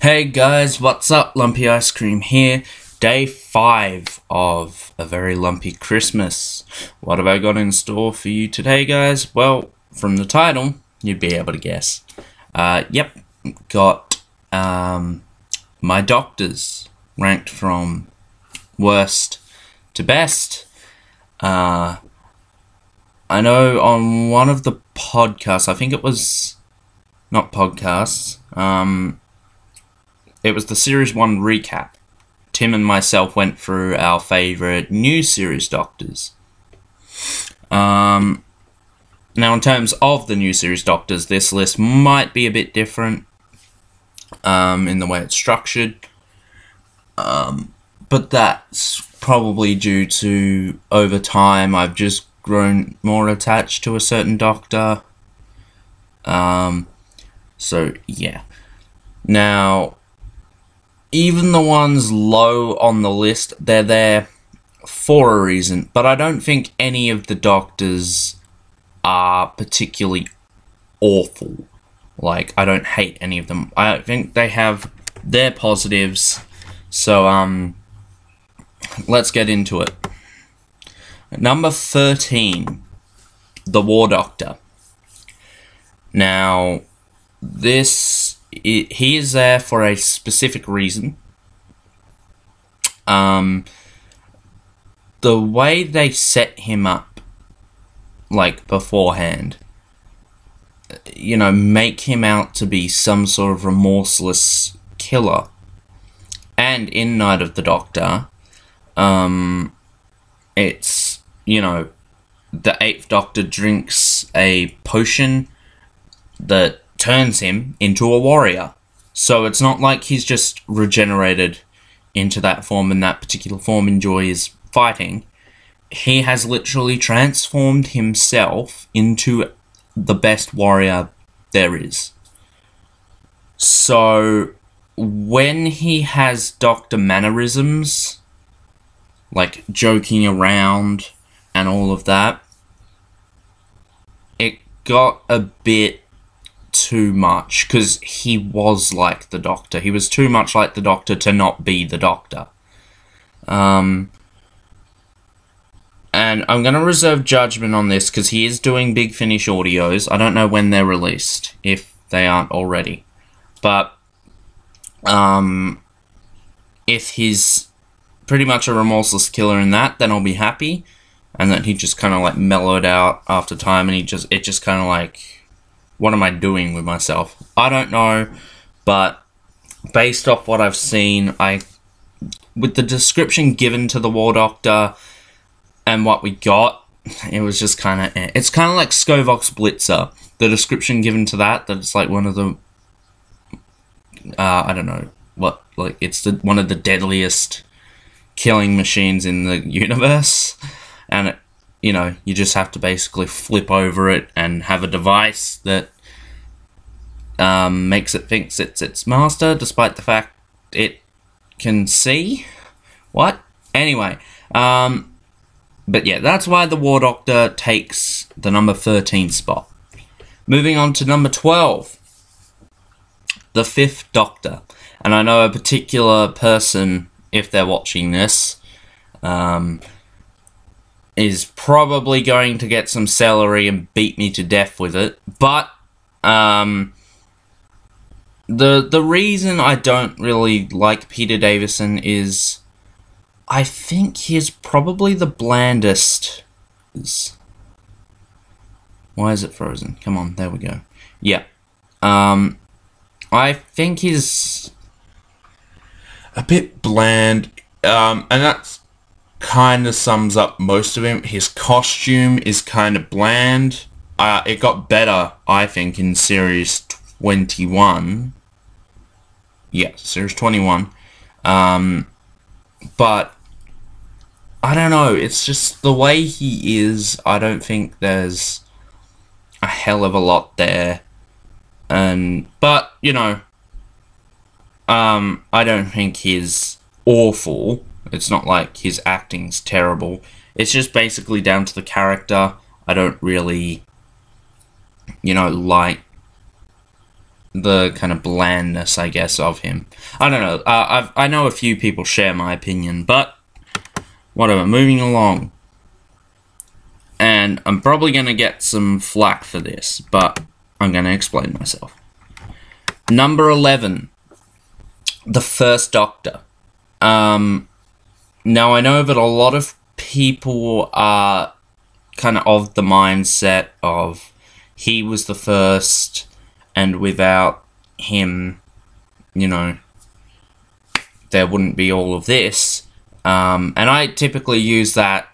Hey guys, what's up? Lumpy Ice Cream here. Day 5 of a very lumpy Christmas. What have I got in store for you today, guys? Well, from the title, you'd be able to guess. Yep, got my doctors ranked from worst to best. I know on one of the podcasts, I think it was not podcasts, it was the Series 1 recap. Tim and myself went through our favourite new series doctors. Now, in terms of the new series doctors, this list might be a bit different in the way it's structured. But that's probably due to, over time, I've just grown more attached to a certain doctor. So, yeah. Now, even the ones low on the list, they're there for a reason. But I don't think any of the doctors are particularly awful. Like, I don't hate any of them. I think they have their positives. So, let's get into it. Number 13, the War Doctor. Now, he is there for a specific reason. The way they set him up, like, beforehand, you know, make him out to be some sort of remorseless killer. And in Night of the Doctor, it's, you know, the 8th Doctor drinks a potion that turns him into a warrior. So it's not like he's just regenerated into that form and that particular form enjoys fighting. He has literally transformed himself into the best warrior there is. So when he has Doctor mannerisms, like joking around and all of that, it got a bit too much, because he was like the Doctor. He was too much like the Doctor to not be the Doctor. And I'm going to reserve judgment on this, because he is doing Big Finish audios. I don't know when they're released, if they aren't already. But, if he's pretty much a remorseless killer in that, then I'll be happy. And that he just kind of, like, mellowed out after time, and it just kind of, like, what am I doing with myself? I don't know, but based off what I've seen, with the description given to the War Doctor and what we got, it was just kind of, it's kind of like Skovok's Blitzer. The description given to that it's like one of the, I don't know, it's one of the deadliest killing machines in the universe, and you know, you just have to basically flip over it and have a device that makes it think it's its master, despite the fact it can see. What? Anyway, but yeah, that's why the War Doctor takes the number 13 spot. Moving on to number 12, the 5th Doctor. And I know a particular person, if they're watching this, is probably going to get some celery and beat me to death with it. But, the reason I don't really like Peter Davison is I think he's probably the blandest. Why is it frozen? Come on, there we go. Yeah. I think he's a bit bland, and that's kind of sums up most of him. His costume is kind of bland. It got better, I think, in Series 21. Yeah, Series 21. But I don't know, it's just the way he is. I don't think there's a hell of a lot there. But, you know, I don't think he's awful. It's not like his acting's terrible. It's just basically down to the character. I don't really, you know, like the kind of blandness, I guess, of him. I don't know. I know a few people share my opinion, but whatever. Moving along. And I'm probably going to get some flack for this, but I'm going to explain myself. Number 11. The First Doctor. Now, I know that a lot of people are kind of the mindset of he was the first, and without him, you know, there wouldn't be all of this. And I typically use that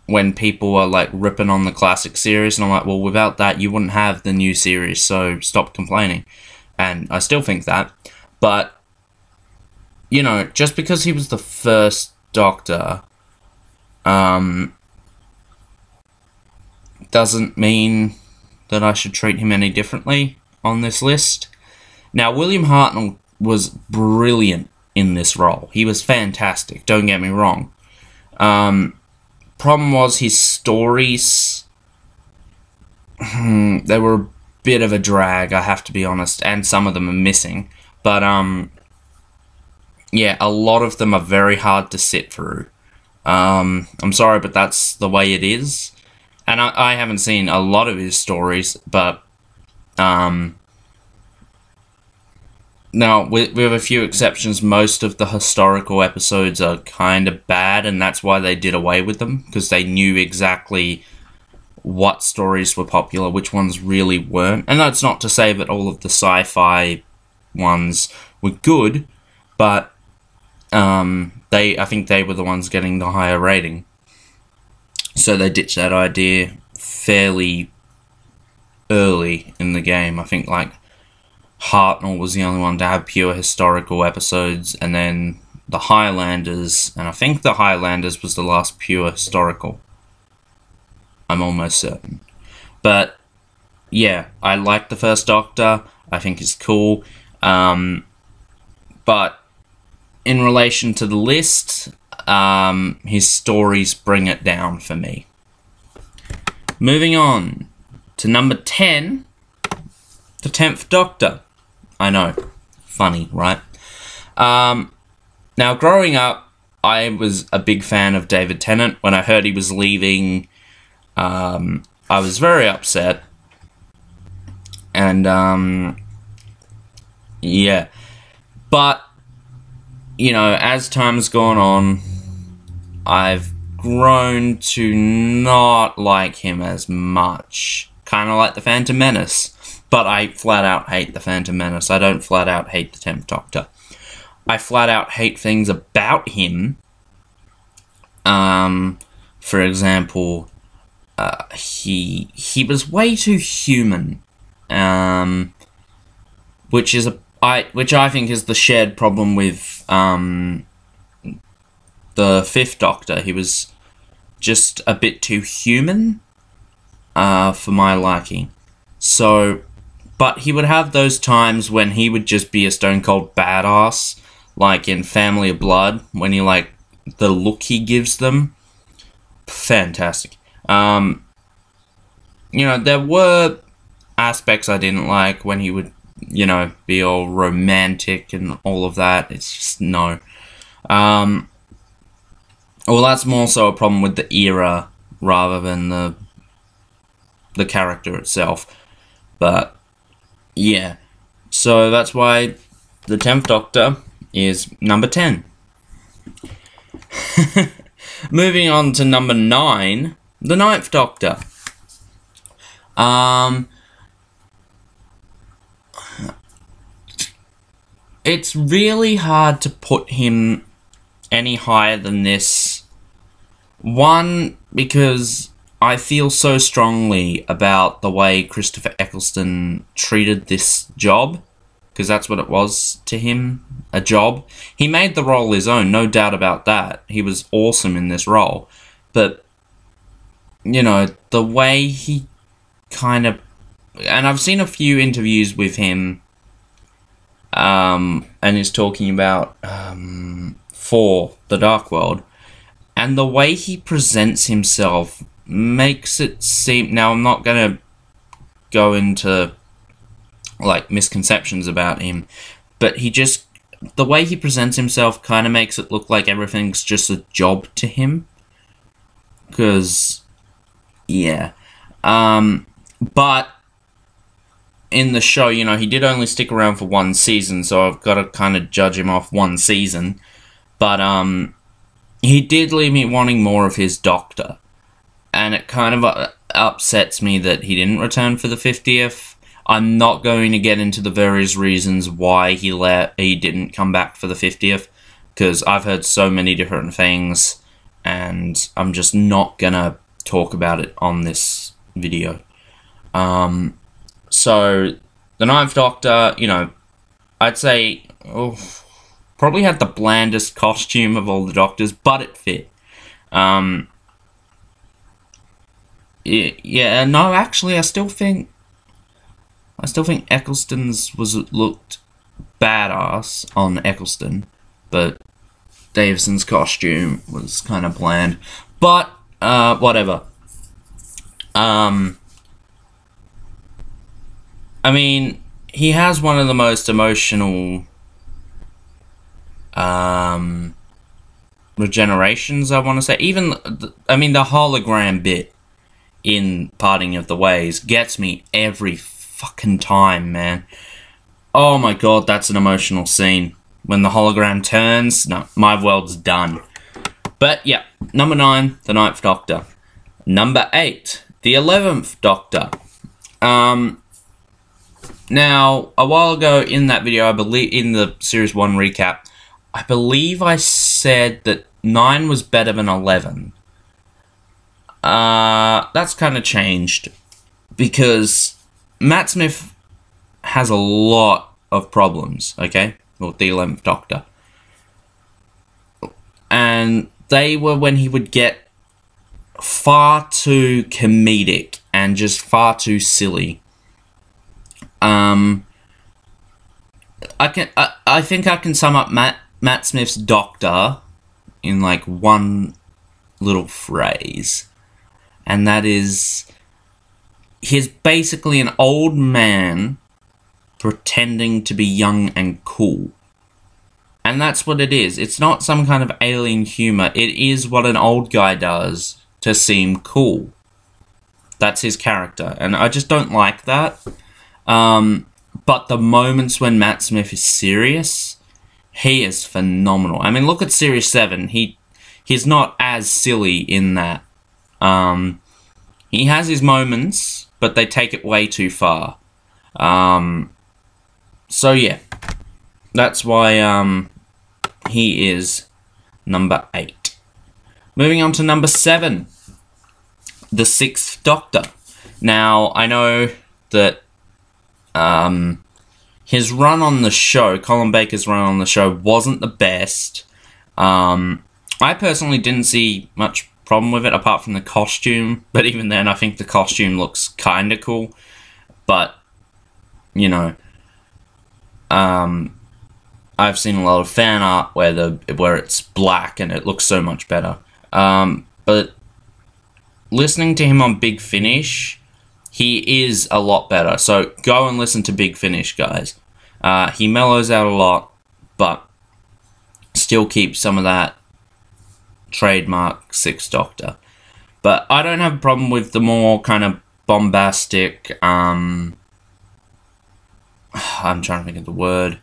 when people are, like, ripping on the classic series, and I'm like, well, without that, you wouldn't have the new series, so stop complaining. And I still think that. But, you know, just because he was the first Doctor, doesn't mean that I should treat him any differently on this list. Now, William Hartnell was brilliant in this role. He was fantastic, don't get me wrong. Problem was his stories, they were a bit of a drag, I have to be honest, and some of them are missing. But, yeah, a lot of them are very hard to sit through. I'm sorry, but that's the way it is. And I haven't seen a lot of his stories, but, now, with a few exceptions, most of the historical episodes are kind of bad, and that's why they did away with them, because they knew exactly what stories were popular, which ones really weren't. And that's not to say that all of the sci-fi ones were good, but I think they were the ones getting the higher rating. So they ditched that idea fairly early in the game. I think, like, Hartnell was the only one to have pure historical episodes, and then the Highlanders, and I think the Highlanders was the last pure historical. I'm almost certain. But, yeah, I like the First Doctor. I think it's cool. But in relation to the list, his stories bring it down for me. Moving on to number 10, the 10th Doctor. I know, funny, right? Now, growing up, I was a big fan of David Tennant. When I heard he was leaving, I was very upset. And, yeah. But, you know, as time's gone on, I've grown to not like him as much. Kind of like the Phantom Menace. But I flat out hate the Phantom Menace. I don't flat out hate the 10th Doctor. I flat out hate things about him. For example, he was way too human. Which I think is the shared problem with the 5th Doctor. He was just a bit too human for my liking. So, but he would have those times when he would just be a stone cold badass, like in Family of Blood, when he, like, the look he gives them, fantastic. You know, there were aspects I didn't like when he would, you know, be all romantic and all of that. It's just, no. Well, that's more so a problem with the era rather than the character itself. But, yeah. So that's why the 10th Doctor is number 10. Moving on to number 9, the 9th Doctor. It's really hard to put him any higher than this. One, because I feel so strongly about the way Christopher Eccleston treated this job, because that's what it was to him, a job. He made the role his own, no doubt about that. He was awesome in this role. But, you know, the way he kind of... And I've seen a few interviews with him, and he's talking about for the Dark World, and the way he presents himself makes it seem... Now, I'm not going to go into like, misconceptions about him. But he just, the way he presents himself kind of makes it look like everything's just a job to him. Because, yeah. But in the show, you know, he did only stick around for one season, so I've got to kind of judge him off one season. But, he did leave me wanting more of his Doctor. And it kind of upsets me that he didn't return for the 50th. I'm not going to get into the various reasons why he didn't come back for the 50th, because I've heard so many different things, and I'm just not gonna talk about it on this video. So, the Ninth Doctor, you know, I'd say, probably had the blandest costume of all the Doctors, but it fit. Yeah, no, actually, I still think Eccleston's looked badass on Eccleston, but Davison's costume was kind of bland. But whatever. I mean, he has one of the most emotional regenerations, I want to say. Even, I mean, the hologram bit in Parting of the Ways gets me every fucking time, man. Oh my god, that's an emotional scene. When the hologram turns, no, my world's done. But yeah, number 9, the Ninth Doctor. Number 8, the 11th Doctor. Now, a while ago in that video, I believe, in the Series 1 recap, I believe I said that 9 was better than 11. That's kind of changed, because Matt Smith has a lot of problems, okay, with the 11th Doctor. And they were when he would get far too comedic and just far too silly. I think I can sum up Matt Smith's Doctor in like one little phrase. And that is, he's basically an old man pretending to be young and cool. And that's what it is. It's not some kind of alien humor. It is what an old guy does to seem cool. That's his character. And I just don't like that. But the moments when Matt Smith is serious, he is phenomenal. I mean, look at Series 7. He's not as silly in that. He has his moments, but they take it way too far. So yeah, that's why, he is number 8. Moving on to number 7, the 6th Doctor. Now, I know that, his run on the show, Colin Baker's run on the show, wasn't the best. I personally didn't see much problem with it, apart from the costume, but even then, I think the costume looks kinda cool. But, you know, I've seen a lot of fan art where it's black and it looks so much better. But listening to him on Big Finish, he is a lot better. So go and listen to Big Finish, guys. He mellows out a lot, but still keeps some of that trademark 6th Doctor. But I don't have a problem with the more kind of bombastic, I'm trying to think of the word,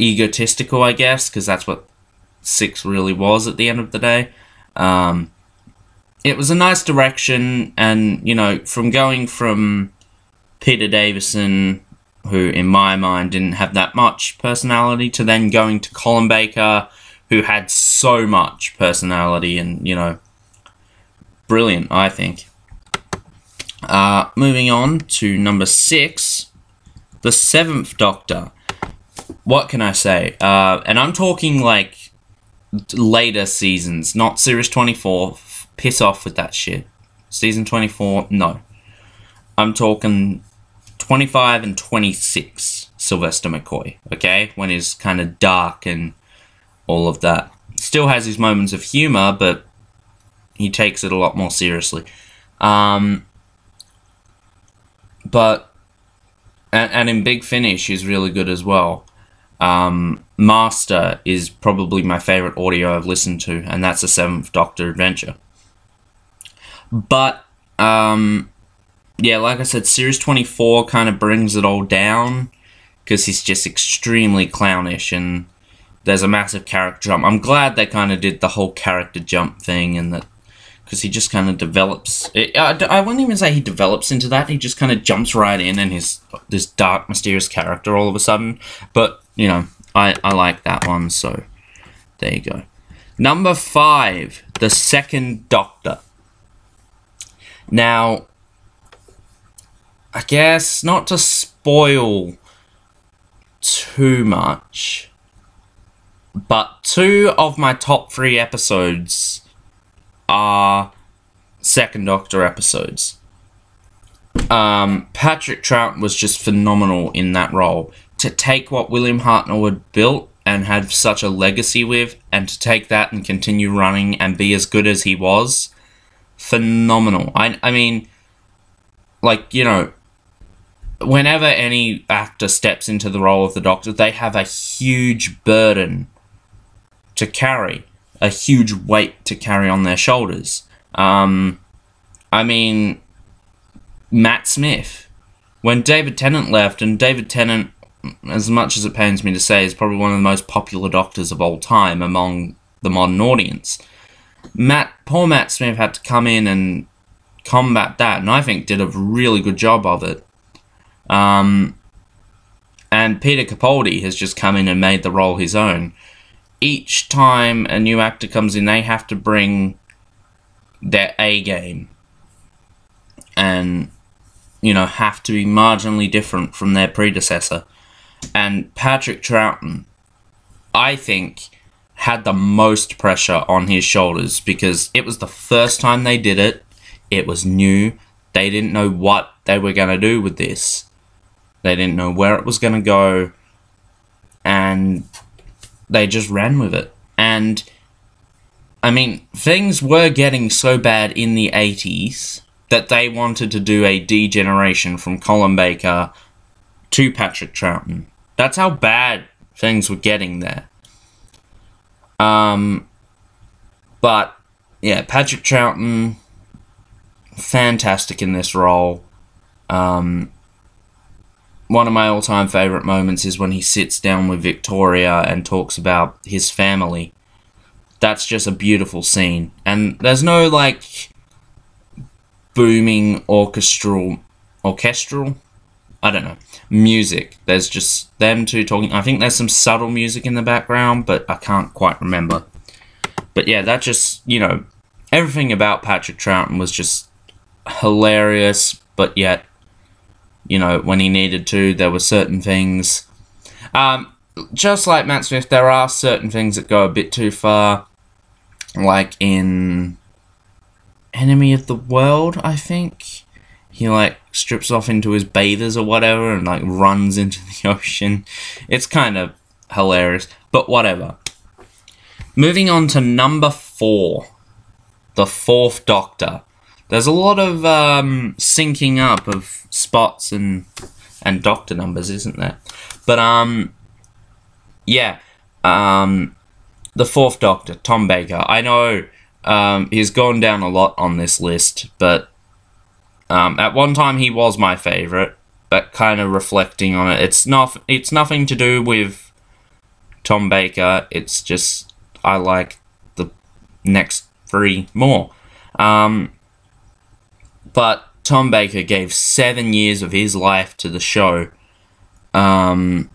egotistical, I guess, because that's what 6 really was at the end of the day. It was a nice direction, and, you know, from going from Peter Davison, who in my mind didn't have that much personality, to then going to Colin Baker, who had so much personality and, you know, brilliant, I think. Moving on to number 6, the 7th Doctor. What can I say? And I'm talking, like, later seasons, not Series 24. Piss off with that shit. Season 24, no. I'm talking 25 and 26, Sylvester McCoy, okay? When he's kind of dark and all of that. Still has his moments of humor, but he takes it a lot more seriously. But and in Big Finish, he's really good as well. Master is probably my favourite audio I've listened to, and that's a Seventh Doctor adventure. But, yeah, like I said, Series 24 kind of brings it all down, because he's just extremely clownish, and there's a massive character jump. I'm glad they kind of did the whole character jump thing, and that, because he just kind of develops. I wouldn't even say he develops into that. He just kind of jumps right in, and he's this dark, mysterious character all of a sudden. But, you know, I like that one, so there you go. Number 5, the Second Doctor. Now, I guess not to spoil too much, but 2 of my top 3 episodes are Second Doctor episodes. Patrick Troughton was just phenomenal in that role. To take what William Hartnell had built and had such a legacy with, and to take that and continue running and be as good as he was, phenomenal. I mean, like, you know, whenever any actor steps into the role of the Doctor, they have a huge burden to carry, a huge weight to carry on their shoulders. I mean, Matt Smith, when David Tennant left, and David Tennant, as much as it pains me to say, is probably one of the most popular Doctors of all time among the modern audience. Poor Matt Smith had to come in and combat that, and I think did a really good job of it. And Peter Capaldi has just come in and made the role his own. Each time a new actor comes in, they have to bring their A game. And, you know, have to be marginally different from their predecessor. And Patrick Troughton, I think, had the most pressure on his shoulders, because it was the first time they did it. It was new. They didn't know what they were going to do with this. They didn't know where it was going to go, and they just ran with it. And, I mean, things were getting so bad in the 80s that they wanted to do a degeneration from Colin Baker to Patrick Troughton. That's how bad things were getting there. But, yeah, Patrick Troughton, fantastic in this role. One of my all-time favourite moments is when he sits down with Victoria and talks about his family. That's just a beautiful scene. And there's no, like, booming orchestral, I don't know, music. There's just them two talking. I think there's some subtle music in the background, but I can't quite remember. But yeah, that just, you know, everything about Patrick Troughton was just hilarious, but yet, you know, when he needed to, there were certain things. Just like Matt Smith, there are certain things that go a bit too far. Like in Enemy of the World, I think. He, like, strips off into his bathers or whatever and, like, runs into the ocean. It's kind of hilarious, but whatever. Moving on to number 4. The Fourth Doctor. There's a lot of syncing up of spots and Doctor numbers, isn't there? But, yeah. The Fourth Doctor, Tom Baker. I know he's gone down a lot on this list, but at one time he was my favourite, but kind of reflecting on it, it's nothing to do with Tom Baker, it's just I like the next 3 more. But Tom Baker gave 7 years of his life to the show, and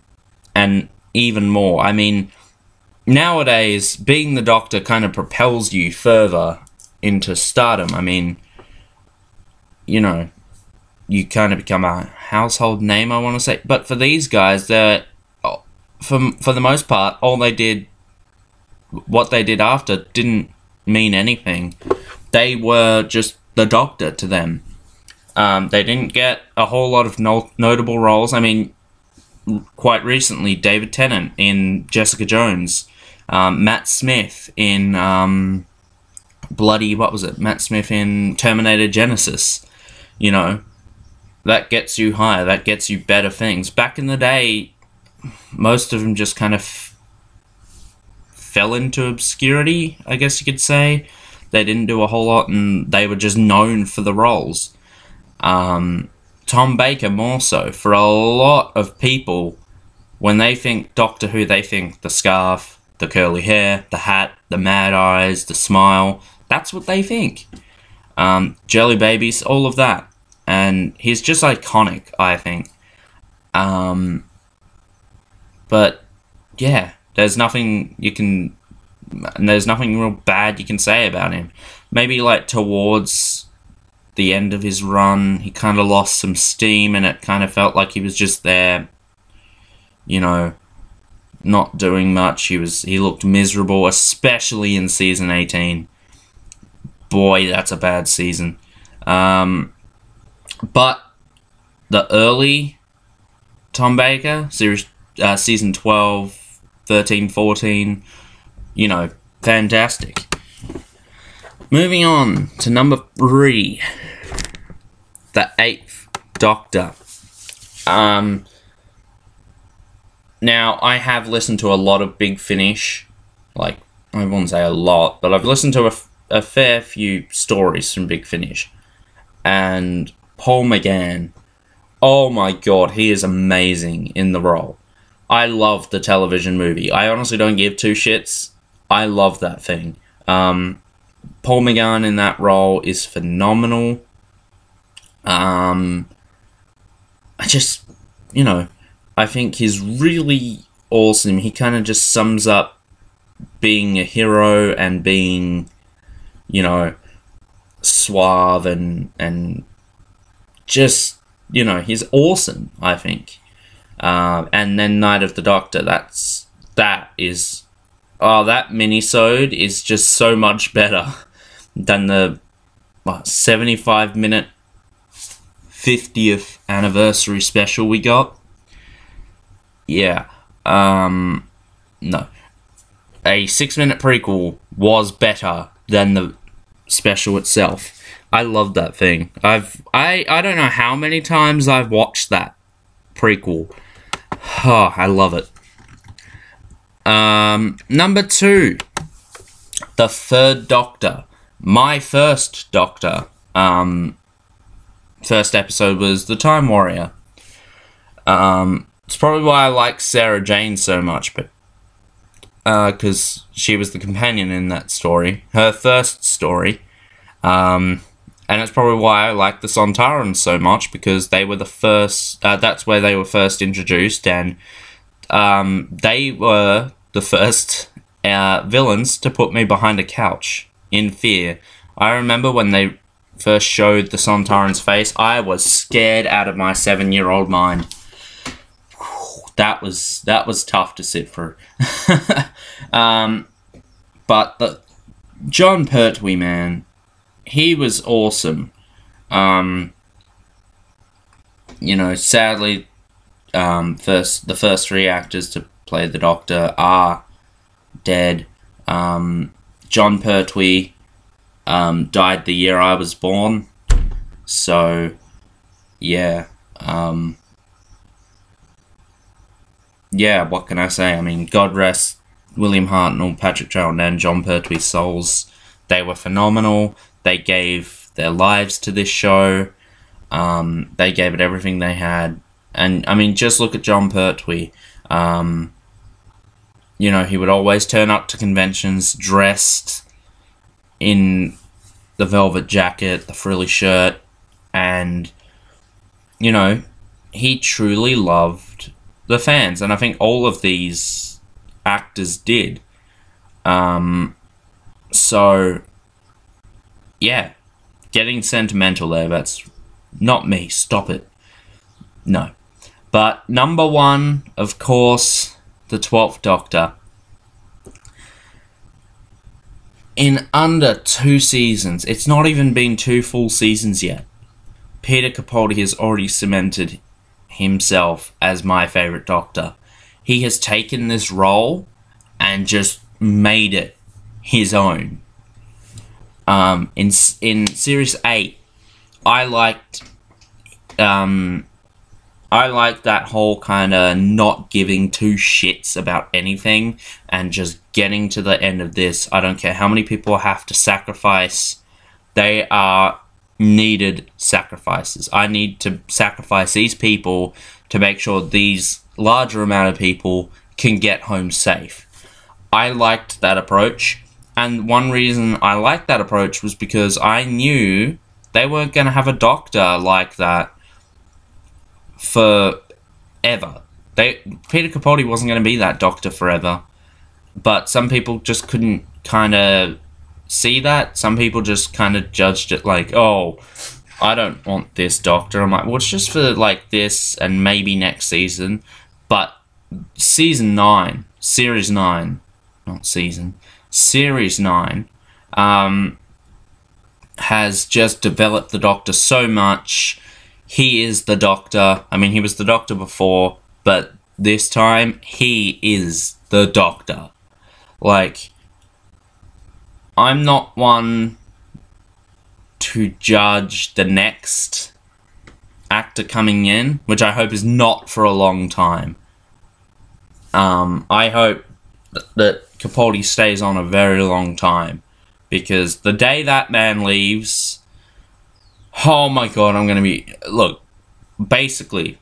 even more. I mean, nowadays, being the Doctor kind of propels you further into stardom. I mean, you know, you kind of become a household name, I want to say. But for these guys, they're, for the most part, what they did after didn't mean anything. They were just the Doctor to them. They didn't get a whole lot of notable roles. I mean, quite recently, David Tennant in Jessica Jones. Matt Smith in, Matt Smith in Terminator Genesis. You know, that gets you higher, that gets you better things. Back in the day, most of them just kind of fell into obscurity, I guess you could say. They didn't do a whole lot, and they were just known for the roles. Tom Baker more so. For a lot of people, when they think Doctor Who, they think the scarf, the curly hair, the hat, the mad eyes, the smile. That's what they think. Jelly babies, all of that. And he's just iconic, I think. But, yeah, there's nothing real bad you can say about him. Maybe, like, towards the end of his run, he kind of lost some steam, and it kind of felt like he was just there, you know, not doing much. He looked miserable, especially in season 18. Boy, that's a bad season. But the early Tom Baker, season 12, 13, 14, you know, fantastic. Moving on to number 3, the 8th Doctor. Now, I have listened to a lot of Big Finish. Like, I wouldn't say a lot, but I've listened to a fair few stories from Big Finish. And Paul McGann, oh my god, he is amazing in the role. I love the television movie. I honestly don't give two shits. I love that thing. Paul McGann in that role is phenomenal. I just, you know, I think he's really awesome. He kind of just sums up being a hero and being, you know, suave and just, you know, he's awesome, I think. And then Night of the Doctor, that minisode is just so much better than the 75-minute 50th anniversary special we got. Yeah, no. A 6-minute prequel was better than the special itself. I love that thing. I don't know how many times I've watched that prequel. Oh, I love it. Number 2, the 3rd Doctor. My first Doctor. First episode was The Time Warrior. It's probably why I like Sarah Jane so much, but because she was the companion in that story, her first story. And it's probably why I like the Sontarans so much, because they were the first, that's where they were first introduced, and they were the first villains to put me behind a couch in fear. I remember when they first showed the Sontaran's face, I was scared out of my 7-year-old mind. That was tough to sit through. But John Pertwee, man, he was awesome. You know, sadly, the first 3 actors to play the Doctor are dead. John Pertwee died the year I was born. So, yeah. Yeah, what can I say? I mean, God rest William Hartnell, Patrick Troughton, and John Pertwee's souls. They were phenomenal. They gave their lives to this show. They gave it everything they had. And, I mean, just look at John Pertwee. You know, he would always turn up to conventions dressed in the velvet jacket, the frilly shirt, and, you know, he truly loved the fans, and I think all of these actors did. So, yeah, getting sentimental there, that's not me, stop it. No. But number 1, of course, the 12th Doctor. In under 2 seasons, it's not even been 2 full seasons yet, Peter Capaldi has already cemented himself as my favourite Doctor. He has taken this role and just made it his own. In Series 8, I liked I like that whole kind of not giving two shits about anything and just getting to the end of this. I don't care how many people have to sacrifice. They are needed sacrifices. I need to sacrifice these people to make sure these larger amount of people can get home safe. I liked that approach, and one reason I liked that approach was because I knew they weren't going to have a doctor like that forever. Peter Capaldi wasn't going to be that doctor forever, but some people just couldn't kind of see that. Some people just kind of judged it like, oh, I don't want this doctor. I'm like, well, it's just for like this and maybe next season. But series 9 has just developed the doctor so much. He is the doctor. I mean, he was the doctor before, but this time he is the doctor. Like, I'm not one to judge the next actor coming in, which I hope is not for a long time. I hope that Capaldi stays on a very long time, because the day that man leaves, oh my god, I'm gonna be... Look, basically,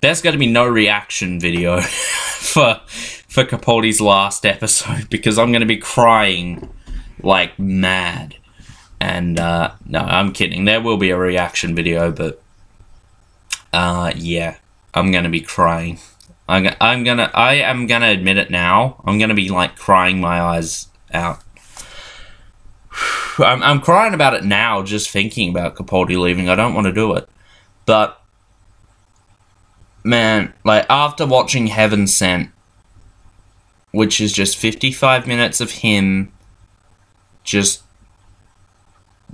there's gonna be no reaction video for Capaldi's last episode, because I'm gonna be crying like mad. And, no, I'm kidding. There will be a reaction video, but, yeah, I'm gonna be crying. I am gonna admit it now. I'm gonna be, like, crying my eyes out. I'm crying about it now, just thinking about Capaldi leaving. I don't want to do it. But, man, like, after watching Heaven Sent, which is just 55 minutes of him just,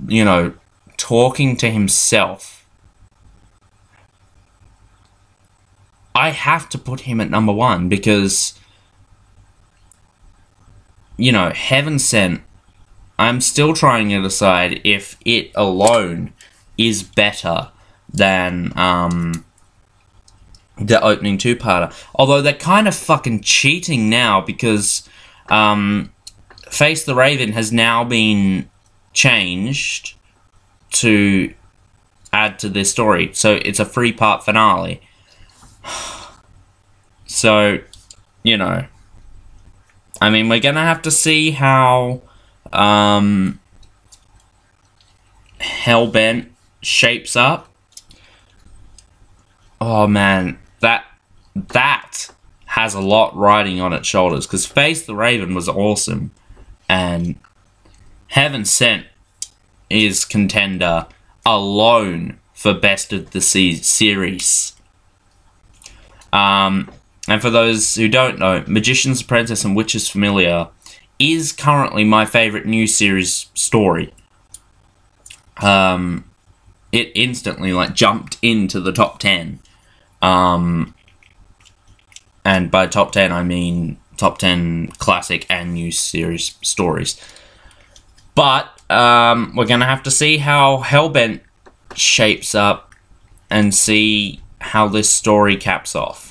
you know, talking to himself, I have to put him at number 1, because, you know, Heaven Sent, I'm still trying to decide if it alone is better than the opening 2-parter. Although they're kind of fucking cheating now, because Face the Raven has now been changed to add to this story. So it's a 3-part finale. So, you know, I mean, we're gonna have to see how Hellbent shapes up. Oh man, that has a lot riding on its shoulders, because Face the Raven was awesome, and Heaven Sent is contender alone for best of the series. And for those who don't know, Magician's Apprentice and Witch's Familiar is currently my favourite new series story. It instantly, like, jumped into the top 10. And by top 10, I mean top 10 classic and new series stories. But, we're gonna have to see how Hellbent shapes up and see how this story caps off.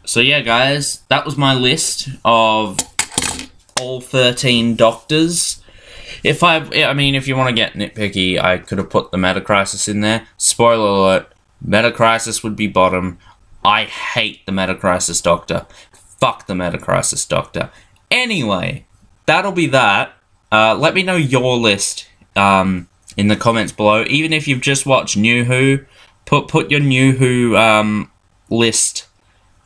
So yeah, guys, that was my list of all 13 Doctors. I mean, if you want to get nitpicky, I could have put the Metacrisis in there. Spoiler alert, Metacrisis would be bottom. I hate the Metacrisis Doctor. Fuck the Metacrisis Doctor. Anyway, that'll be that. Let me know your list in the comments below. Even if you've just watched New Who, put your New Who list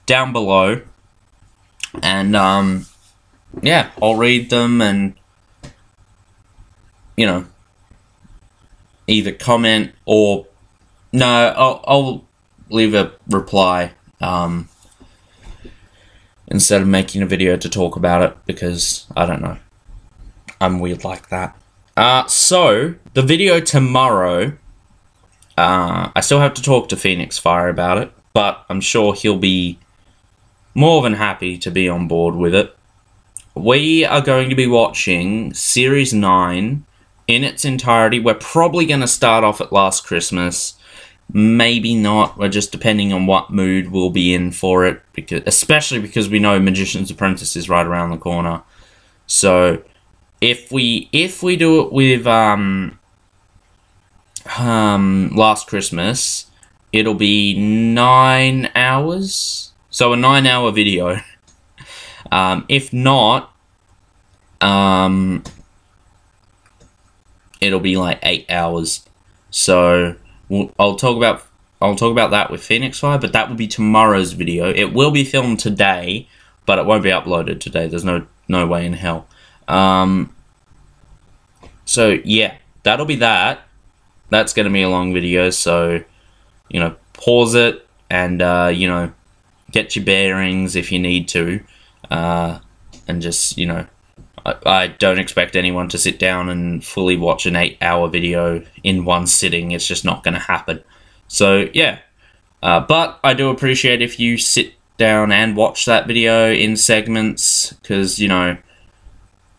down below, and yeah, I'll read them and, you know, either comment or I'll leave a reply instead of making a video to talk about it, because I don't know, I'm weird like that. So the video tomorrow, I still have to talk to Phoenix Fire about it, but I'm sure he'll be more than happy to be on board with it. We are going to be watching Series 9 in its entirety. We're probably going to start off at Last Christmas, maybe not. We're just depending on what mood we'll be in for it, especially because we know Magician's Apprentice is right around the corner. So if we do it with Last Christmas, it'll be 9 hours. So a 9-hour video. If not, it'll be like 8 hours. So I'll talk about that with Phoenix Fire, but that will be tomorrow's video. It will be filmed today, but it won't be uploaded today. There's no way in hell. So yeah, that'll be that. That's gonna be a long video, so you know, pause it and you know, get your bearings if you need to, and just, you know, I don't expect anyone to sit down and fully watch an 8-hour video in one sitting. It's just not going to happen. So yeah, but I do appreciate if you sit down and watch that video in segments, because, you know,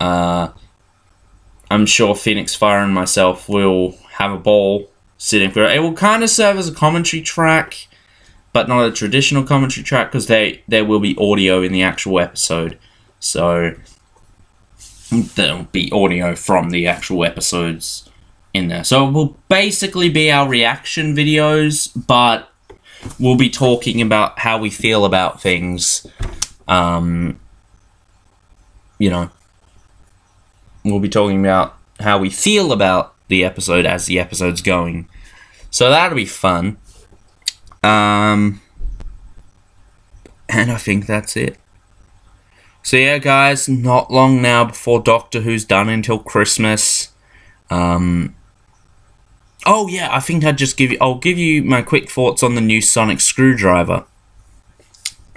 I'm sure Phoenix Fire and myself will have a ball sitting through it. It will kind of serve as a commentary track, but not a traditional commentary track, because there will be audio in the actual episode. So there'll be audio from the actual episodes in there. So it will basically be our reaction videos, but we'll be talking about how we feel about things. You know, we'll be talking about how we feel about the episode as the episode's going. So that'll be fun. And I think that's it. So yeah, guys, not long now before Doctor Who's done until Christmas. Oh yeah, I think I'll give you my quick thoughts on the new sonic screwdriver.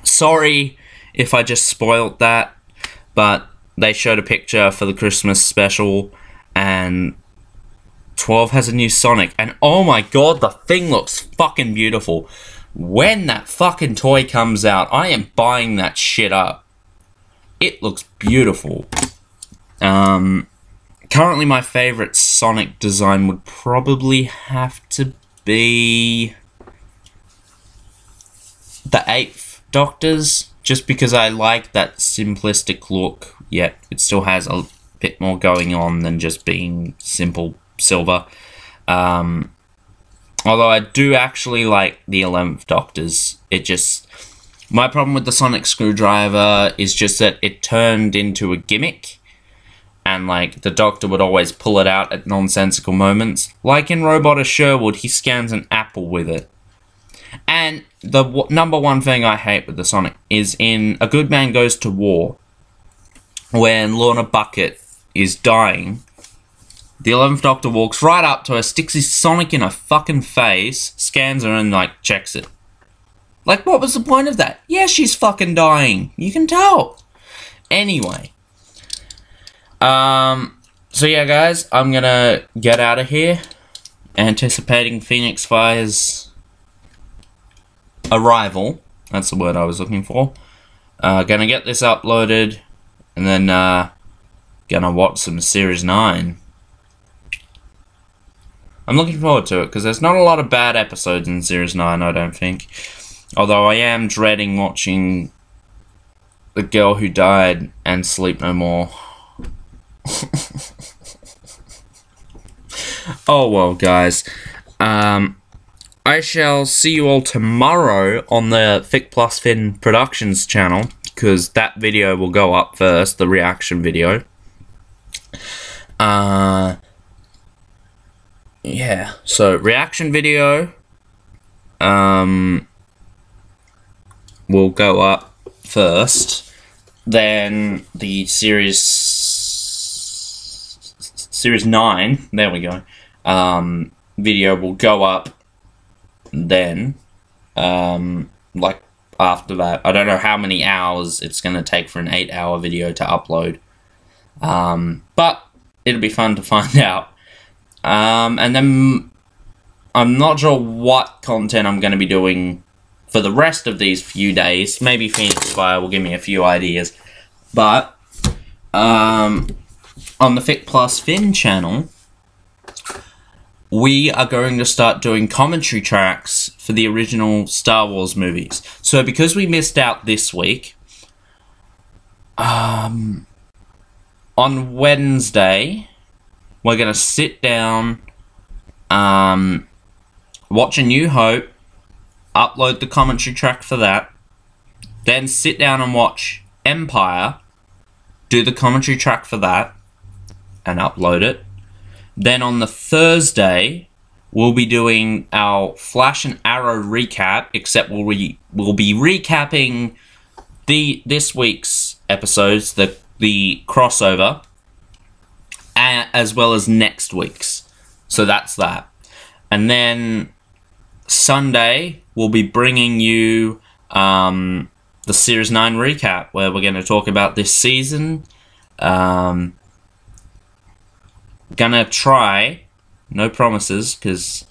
Sorry if I just spoiled that, but they showed a picture for the Christmas special, and 12 has a new Sonic, and oh my god, the thing looks fucking beautiful. When that fucking toy comes out, I am buying that shit up. It looks beautiful. Currently my favorite Sonic design would probably have to be the 8th Doctor's, just because I like that simplistic look, yet it still has a bit more going on than just being simple silver. Although I do actually like the 11th Doctor's. My problem with the sonic screwdriver is just that it turned into a gimmick, and like the Doctor would always pull it out at nonsensical moments. Like in Robot of Sherwood, he scans an apple with it. And the number one thing I hate with the Sonic is in A Good Man Goes to War, when Lorna Bucket is dying, the 11th Doctor walks right up to her, sticks his Sonic in her fucking face, scans her, and like checks it. Like, what was the point of that? Yeah, she's fucking dying. You can tell. Anyway. So yeah, guys, I'm gonna get out of here, anticipating Phoenix Fire's arrival. That's the word I was looking for. Gonna get this uploaded, and then gonna watch some Series 9. I'm looking forward to it, because there's not a lot of bad episodes in Series 9, I don't think. Although I am dreading watching The Girl Who Died and Sleep No More. Oh well, guys. I shall see you all tomorrow on the Thick Plus Fin Productions channel, because that video will go up first, the reaction video. Yeah, so reaction video will go up first, then the series 9, there we go, video will go up then, like after that. I don't know how many hours it's going to take for an 8-hour video to upload, but it'll be fun to find out. And then I'm not sure what content I'm going to be doing for the rest of these few days. Maybe Phoenix Fire will give me a few ideas. But on the Thick Plus Fin channel, we are going to start doing commentary tracks for the original Star Wars movies. So because we missed out this week, on Wednesday, we're going to sit down, watch A New Hope, upload the commentary track for that, then sit down and watch Empire, do the commentary track for that, and upload it. Then on the Thursday, we'll be doing our Flash and Arrow recap, except we'll be recapping this week's episodes, the crossover, as well as next week's. So that's that. And then Sunday, we'll be bringing you the Series 9 recap, where we're going to talk about this season. Gonna try, no promises, because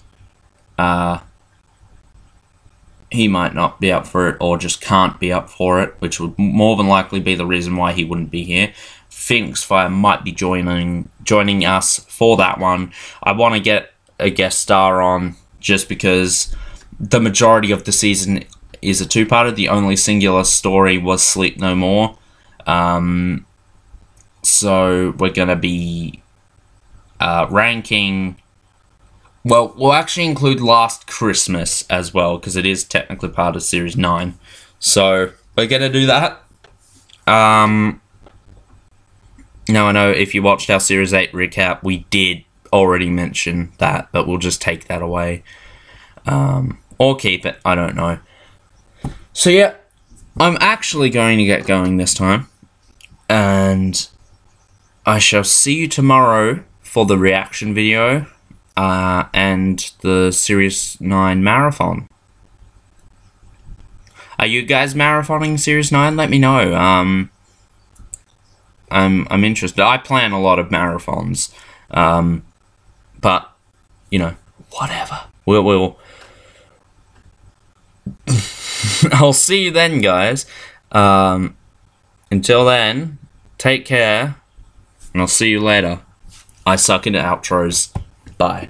he might not be up for it, or just can't be up for it, which would more than likely be the reason why he wouldn't be here. Phoenix Fire might be joining us for that one. I want to get a guest star on, just because the majority of the season is a two-parter. The only singular story was Sleep No More. So we're going to be ranking... Well, we'll actually include Last Christmas as well, because it is technically part of Series 9. So we're going to do that. Now, I know if you watched our Series 8 recap, we did already mention that, but we'll just take that away. Or keep it, I don't know. So yeah, I'm actually going to get going this time. And I shall see you tomorrow for the reaction video and the Series 9 marathon. Are you guys marathoning Series 9? Let me know. I'm interested. I plan a lot of marathons. But, you know, whatever. We'll I'll see you then, guys. Until then, take care, and I'll see you later. I suck into outros. Bye.